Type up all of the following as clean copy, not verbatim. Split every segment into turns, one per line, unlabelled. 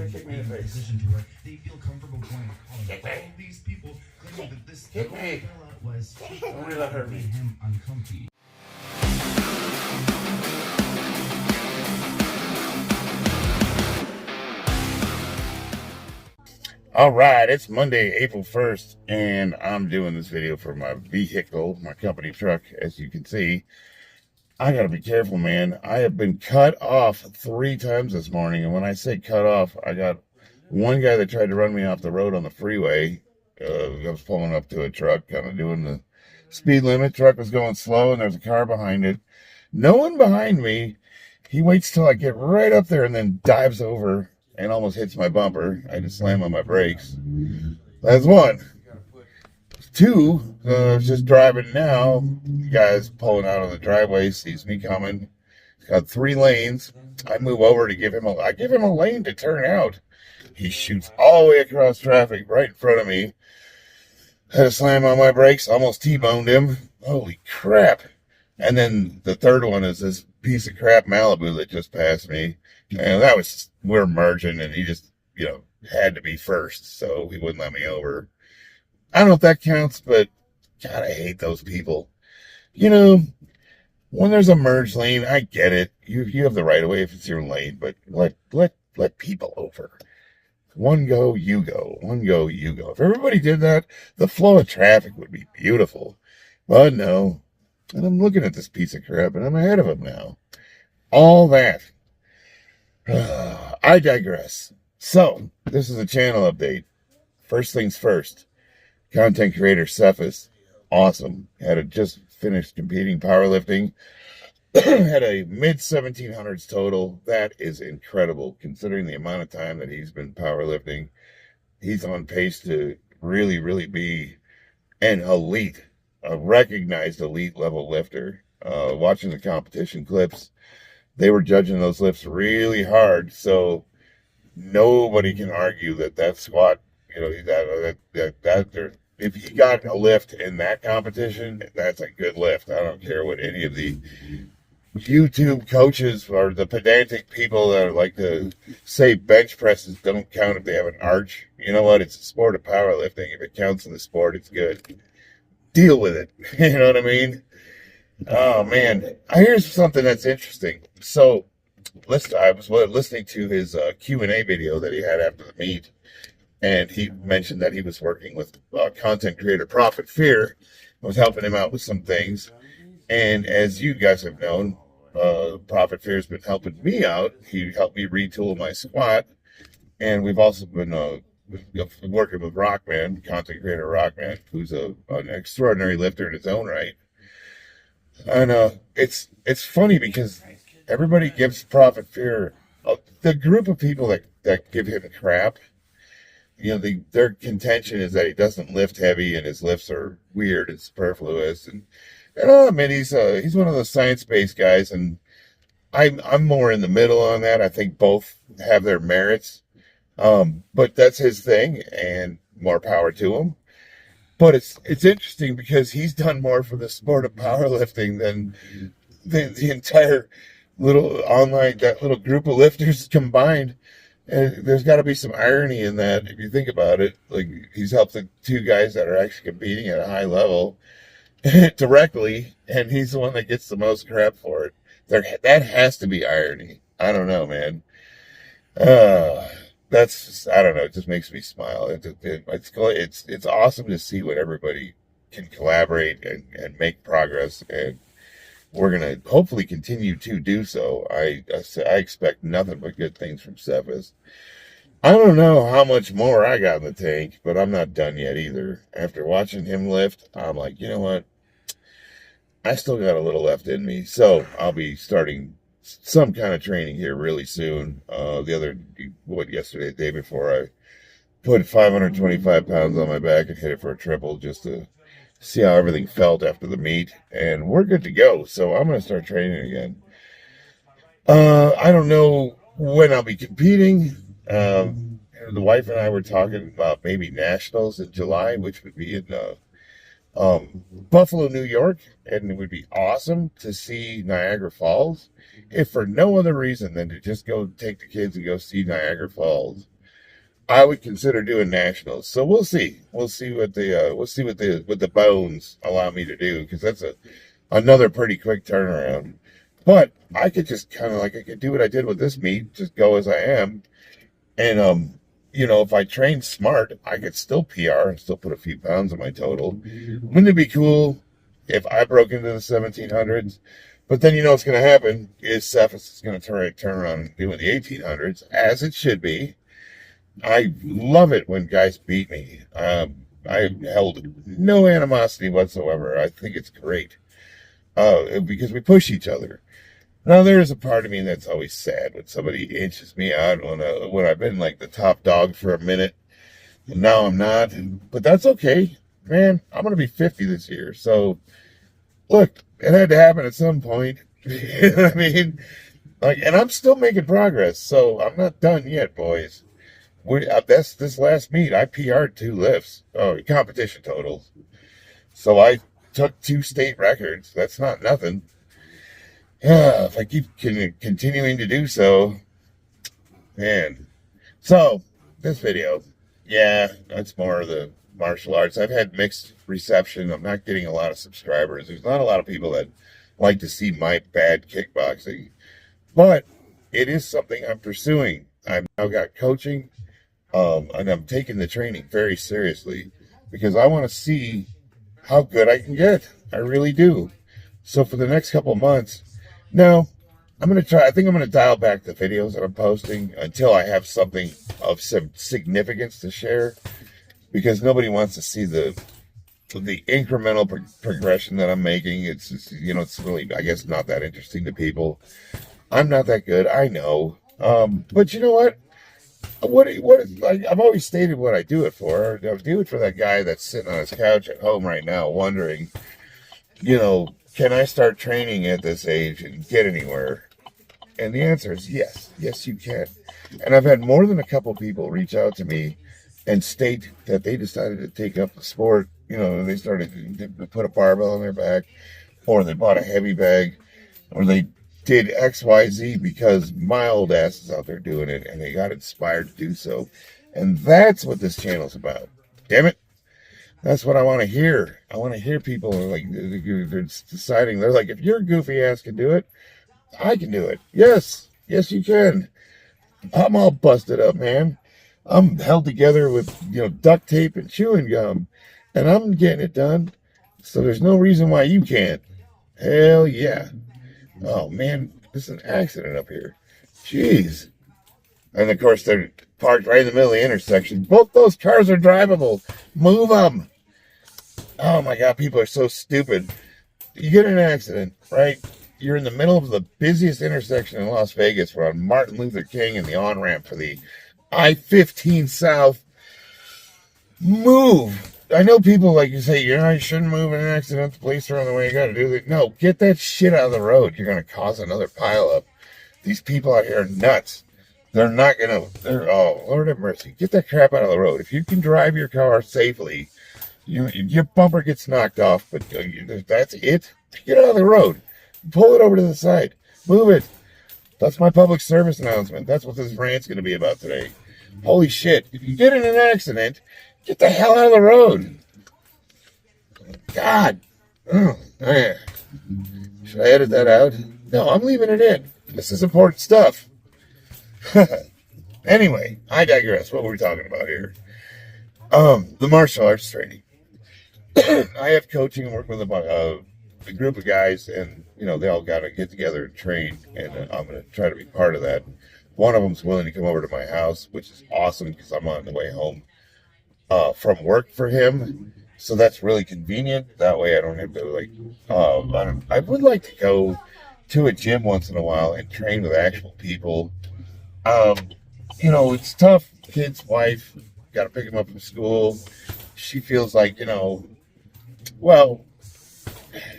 kick me in the face.
Position to where they feel comfortable going to college. All these people claiming that this fella was
Don't let hurt me.
him uncomfy.
All right, it's Monday, April 1st, and I'm doing this video for my vehicle, my company truck. As you can see, I got to be careful, man. I have been cut off 3 times this morning, and when I say cut off, I got one guy that tried to run me off the road on the freeway. I was pulling up to a truck, kind of doing the speed limit. Truck was going slow, and there's a car behind it. No one behind me. He waits till I get right up there and then dives over and almost hits my bumper. I just slam on my brakes. That's one. 2, I was just driving now. The guy's pulling out on the driveway, sees me coming. He's got 3 lanes. I move over to give him a lane to turn out. He shoots all the way across traffic right in front of me. Had to slam on my brakes, almost T-boned him. Holy crap. And then the third one is this piece of crap Malibu that just passed me. And that was, we're merging, and he just, had to be first, so he wouldn't let me over. I don't know if that counts, but God, I hate those people. When there's a merge lane, I get it. You have the right of way if it's your lane, but let people over. One go, you go. One go, you go. If everybody did that, the flow of traffic would be beautiful. But no. And I'm looking at this piece of crap, and I'm ahead of him now. All that. I digress. So, this is a channel update. First things first. Content creator Cephas. Awesome. Just finished competing powerlifting. Had a mid-1700s total. That is incredible, considering the amount of time that he's been powerlifting. He's on pace to really, really be an elite, a recognized elite level lifter. Watching the competition clips, they were judging those lifts really hard, so nobody can argue that squat, if he got a lift in that competition, that's a good lift. I don't care what any of the YouTube coaches or the pedantic people that like to say bench presses don't count if they have an arch. You know what? It's a sport of powerlifting. If it counts in the sport, it's good. Deal with it. You know what I mean? Oh, man. Here's something that's interesting. So, I was listening to his Q&A video that he had after the meet, and he mentioned that he was working with content creator Profit Fear. I was helping him out with some things. And as you guys have known, Profit Fear has been helping me out. He helped me retool my squat. And we've also been working with Rockman, content creator Rockman, who's an extraordinary lifter in his own right. And it's funny because everybody gives Profit Fear, the group of people that give him crap, their contention is that he doesn't lift heavy and his lifts are weird and superfluous. And I mean, he's one of those science-based guys, and I'm more in the middle on that. I think both have their merits, but that's his thing, and more power to him. But it's interesting because he's done more for the sport of powerlifting than the entire that little group of lifters combined. And there's got to be some irony in that if you think about it. Like, he's helped the 2 guys that are actually competing at a high level directly, and he's the one that gets the most crap for it. That has to be irony. I don't know, man. That's just, I don't know. It just makes me smile. It's awesome to see when everybody can collaborate and make progress, and we're gonna hopefully continue to do so. I expect nothing but good things from Cephas. I don't know how much more I got in the tank, but I'm not done yet either. After watching him lift, I'm like, you know what? I still got a little left in me, so I'll be starting some kind of training here really soon. Yesterday, the day before, I put 525 pounds on my back and hit it for a triple just to see how everything felt after the meet, and we're good to go. So I'm going to start training again. I don't know when I'll be competing. The wife and I were talking about maybe nationals in July, which would be in Buffalo, New York, and it would be awesome to see Niagara Falls, if for no other reason than to just go take the kids and go see Niagara Falls. I would consider doing nationals. So we'll see. We'll see what the bones allow me to do, because that's another pretty quick turnaround. But I could just kind of like I could do what I did with this meet, just go as I am, and if I train smart, I could still PR and still put a few pounds on my total. Wouldn't it be cool if I broke into the 1700s? But then what's going to happen is Cephas is going to turn around and doing the 1800s, as it should be. I love it when guys beat me. I held no animosity whatsoever. I think it's great because we push each other. Now, there is a part of me that's always sad when somebody inches me out when I've been like the top dog for a minute, and now I'm not. But that's okay, man. I'm going to be 50 this year. So, look, it had to happen at some point. You know what I mean? And I'm still making progress. So, I'm not done yet, boys. This last meet, I PR'd 2 lifts, competition totals. So, I took 2 state records. That's not nothing. Yeah, if I keep continuing to do so, man. So, this video, yeah, that's more of the martial arts. I've had mixed reception. I'm not getting a lot of subscribers. There's not a lot of people that like to see my bad kickboxing. But it is something I'm pursuing. I've now got coaching, and I'm taking the training very seriously because I want to see how good I can get. I really do. So for the next couple of months, now, I think I'm going to dial back the videos that I'm posting until I have something of some significance to share, because nobody wants to see the incremental progression that I'm making. It's really, I guess, not that interesting to people. I'm not that good, I know. But you know what? I've always stated what I do it for. I do it for that guy that's sitting on his couch at home right now wondering, can I start training at this age and get anywhere? And the answer is yes. Yes, you can. And I've had more than a couple people reach out to me and state that they decided to take up the sport. They started to put a barbell on their back, or they bought a heavy bag, or they did XYZ because my old ass is out there doing it and they got inspired to do so. And that's what this channel's about. Damn it. That's what I want to hear. I want to hear people they're deciding. They're like, if your goofy ass can do it, I can do it. Yes, you can. I'm all busted up, man. I'm held together with duct tape and chewing gum, and I'm getting it done. So there's no reason why you can't. Hell yeah. Oh man, this is an accident up here. Jeez. And of course they're parked right in the middle of the intersection. Both those cars are drivable. Move them. Oh my God, people are so stupid. You get in an accident, right? You're in the middle of the busiest intersection in Las Vegas. We're on Martin Luther King and the on-ramp for the I-15 South. Move. I know people like you say, you shouldn't move in an accident. The police are on the way. You got to do it. No, get that shit out of the road. You're going to cause another pileup. These people out here are nuts. They're not going to, oh, Lord have mercy. Get that crap out of the road. If you can drive your car safely, your bumper gets knocked off, but that's it. Get out of the road. Pull it over to the side. Move it. That's my public service announcement. That's what this rant's going to be about today. Holy shit. If you get in an accident, get the hell out of the road. God. Oh, man. Should I edit that out? No, I'm leaving it in. This is important stuff. Anyway, I digress. What were we talking about here? The martial arts training. I have coaching and work with a group of guys, and they all got to get together and train, and I'm going to try to be part of that. One of them's willing to come over to my house, which is awesome because I'm on the way home from work for him, so that's really convenient. That way I don't have to I would like to go to a gym once in a while and train with actual people. It's tough. Kids, wife, got to pick him up from school. She feels like, well,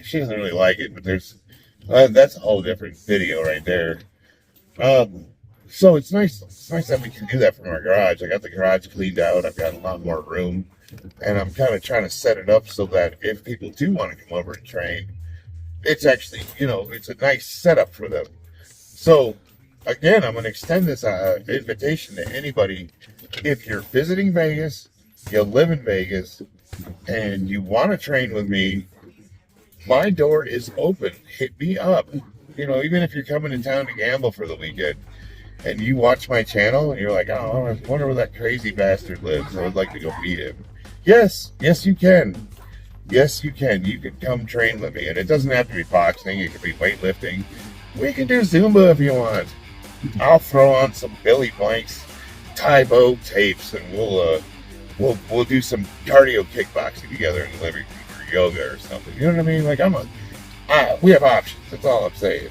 she doesn't really like it, but that's a whole different video right there. So it's nice that we can do that from our garage. I got the garage cleaned out. I've got a lot more room. And I'm kind of trying to set it up so that if people do want to come over and train, it's actually, it's a nice setup for them. So, again, I'm going to extend this invitation to anybody. If you're visiting Vegas, you live in Vegas, and you want to train with me, my door is open. Hit me up. Even if you're coming to town to gamble for the weekend and you watch my channel and you're like, oh, I wonder where that crazy bastard lives. I would like to go meet him. Yes, you can. Yes, you can. You can come train with me. And it doesn't have to be boxing. It could be weightlifting. We can do Zumba if you want. I'll throw on some Billy Blanks Tybo tapes and we'll do some cardio kickboxing together in the living room or yoga or something. You know what I mean? Like we have options. That's all I'm saying.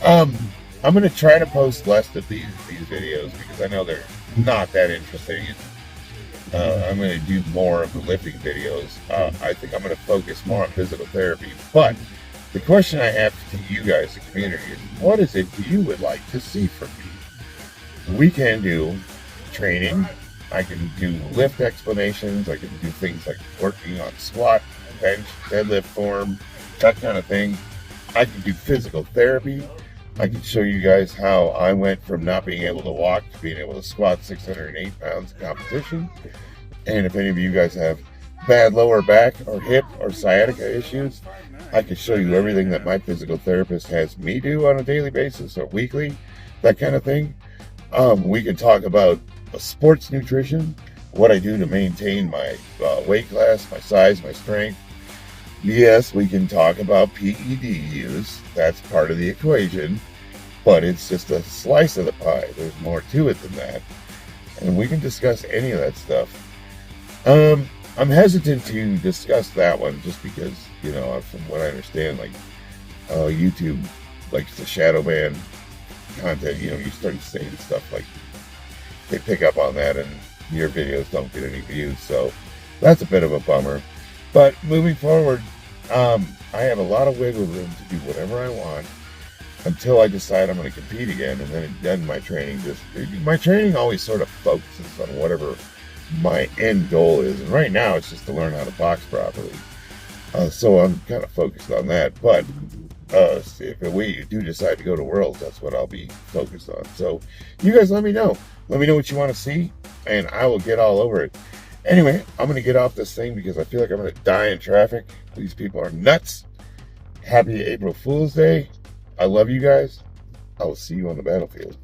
I'm going to try to post less of these videos because I know they're not that interesting. I'm going to do more of the lifting videos. I think I'm going to focus more on physical therapy. But the question I have to you guys, the community, is what is it you would like to see from me? We can do training. I can do lift explanations. I can do things like working on squat, bench, deadlift form, that kind of thing. I can do physical therapy. I can show you guys how I went from not being able to walk to being able to squat 608 pounds in competition. And if any of you guys have bad lower back or hip or sciatica issues, I can show you everything that my physical therapist has me do on a daily basis or weekly, that kind of thing. We can talk about sports nutrition, what I do to maintain my weight class, my size, my strength. Yes, we can talk about PED use. That's part of the equation, but it's just a slice of the pie. There's more to it than that. And we can discuss any of that stuff. I'm hesitant to discuss that one just because, from what I understand, YouTube likes the shadow ban content. You start saying stuff like they pick up on that and your videos don't get any views. So that's a bit of a bummer. But moving forward, I have a lot of wiggle room to do whatever I want until I decide I'm going to compete again. And then my training always sort of focuses on whatever my end goal is. And right now it's just to learn how to box properly. So I'm kind of focused on that. But if we do decide to go to Worlds, that's what I'll be focused on. So you guys let me know. Let me know what you want to see, and I will get all over it. Anyway, I'm going to get off this thing because I feel like I'm going to die in traffic. These people are nuts. Happy April Fool's Day. I love you guys. I will see you on the battlefield.